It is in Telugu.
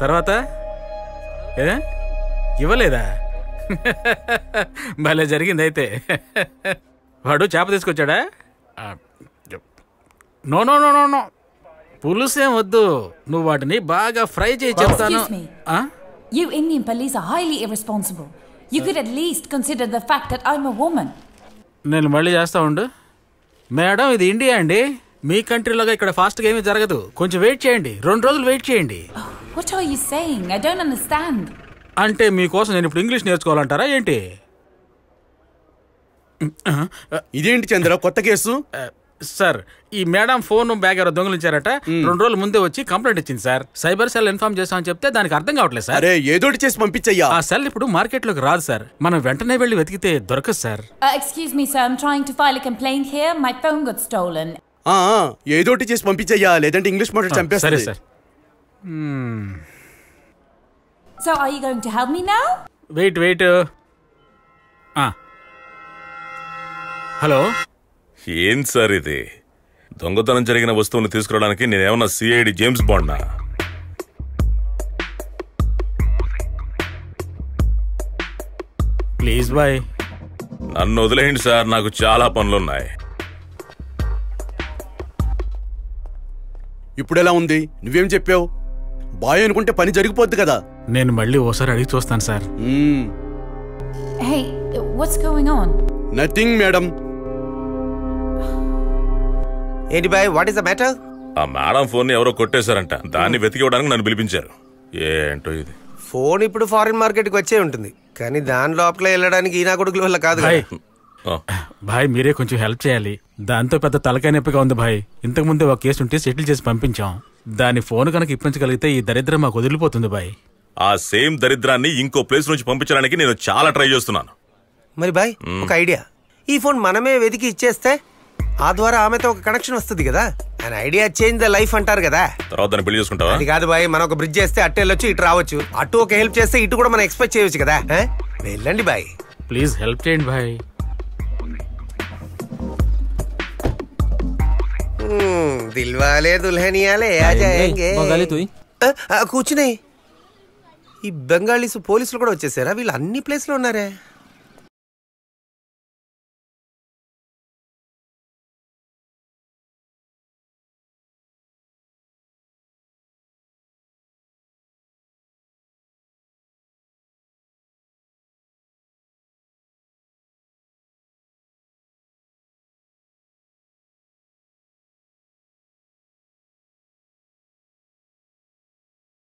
తర్వాత ఏ ఇవ్వలేదా? భలే జరిగింది అయితే. వాడు చేప తీసుకొచ్చాడా? No no no no no, పులుసేం వద్దు, నువ్వు వాటిని బాగా ఫ్రై చేసి చెప్తాను. You Indian police are highly irresponsible. You could at least consider the fact that I'm a woman. నేను మళ్ళీ చేస్తా ఉండు. మేడం, ఇది ఇండియా అండి, మీ కంట్రీలోగా ఇక్కడ ఫాస్ట్గా ఏమీ జరగదు. కొంచెం వెయిట్ చేయండి, 2 రోజులు వెయిట్ చేయండి. What are you saying? I don't understand. అంటే మీకోసం నేను ఇప్పుడు ఇంగ్లీష్ నేర్చుకోవాలంటారా ఏంటి? ఇదేంటి చంద్ర కొత్త కేసు? సార్, ఈ మేడం ఫోన్ బ్యాగ్ ఎవరో దొంగిలించారట. 2 రోజుల ముందే వచ్చి కంప్లైంట్ ఇచ్చింది సార్. సైబర్ సెల్ ఇన్ఫార్మ్ చేసామని చెప్తే దానికి అర్థం కావట్లేదు సార్. అరే ఏదోటి చేసి పంపించయ్యా. ఆ సెల్ ఇప్పుడు మార్కెట్ లోకి రాదు సార్. మనం వెంటనే వెళ్ళి వెతికితే దొరకదు sir. Excuse me sir, I'm trying to file a complaint here. My phone got stolen. ఏదోటి చేసి పంపించయ్యా, లేదంటే ఇంగ్లీష్ మాట్లాడి చంపేస్తారు. సరే sir. So are you going to help me now? Wait. Hello, ఏం సార్ ఇది? దొంగతనం జరిగిన వస్తువుని తీసుకురావడానికి నేనేమన్నా సిఐడి జేమ్స్ బాండ్నా? ప్లీజ్ బాయ్, నన్ను వదిలేయండి సార్, నాకు చాలా పనులున్నాయి. ఇప్పుడు ఎలా ఉంది? నువ్వేం చెప్పావు? బాయ్ అనుకుంటే పని జరిగిపోద్ది కదా. నేను మళ్ళీ ఓసారి అడిగి చూస్తాను sir. Hey, what's going on? Nothing madam. ఏంటి boy, what is the matter? ఆ మేడం ఫోన్ ని ఎవరో కొట్టేశారంట, దాన్ని వెతికివ్వడానికి నన్ను పిలిపించారు. ఏంటో ఇది. ఫోన్ ఇప్పుడు ఫారిన్ మార్కెట్ కి వచ్చే ఉంటుంది, కానీ దాని లోపల వెళ్ళడానికి ఈనా కొడుకుల వల్ల కాదు. భాయ్, మీరే కొంచెం హెల్ప్ చేయాలి. దాంతో పెద్ద తలకాయ నొప్పిగా ఉంది భాయ్. ఇంతకు ముందే ఒక కేసు ఉంటే సెటిల్ చేసి పంపించాం. దాని ఫోన్ కనుక ఇప్పించగలిగితే ఈ దరిద్రం మాకు వదిలిపోతుంది భాయ్. ఆ సేమ్ దరిద్రాన్ని ఇంకో ప్లేస్ నుంచి పంపించడానికి నేను చాలా ట్రై చేస్తున్నాను. మరి బాయ్, ఒక ఐడియా. ఈ ఫోన్ మనమే వెతికి ఇచ్చేస్తే ఆ ద్వారా ఆమెతో ఒక కనెక్షన్ వస్తుంది కదా. And idea change the life అంటారు కదా. తర్వాత దాన్ని పెళ్లి చేసుకుంటావా? అది కాదు బాయ్, మనం ఒక బ్రిడ్జ్ చేస్తే అటు వెళ్ళొచ్చు, ఇటు రావచ్చు. అటు ఒక హెల్ప్ చేస్తే ఇటు కూడా మనం ఎక్స్పెక్ట్ చేయొచ్చు కదా. వెళ్ళండి బాయ్, ప్లీజ్ హెల్ప్ చేయండి భాయ్. దిల్వాలే దుల్హనియాలే ఆ జాయేంగే. కూర్చునే. ఈ బెంగాలీస్ పోలీసులు కూడా వచ్చేసారా? వీళ్ళు అన్ని ప్లేస్ లో ఉన్నారే.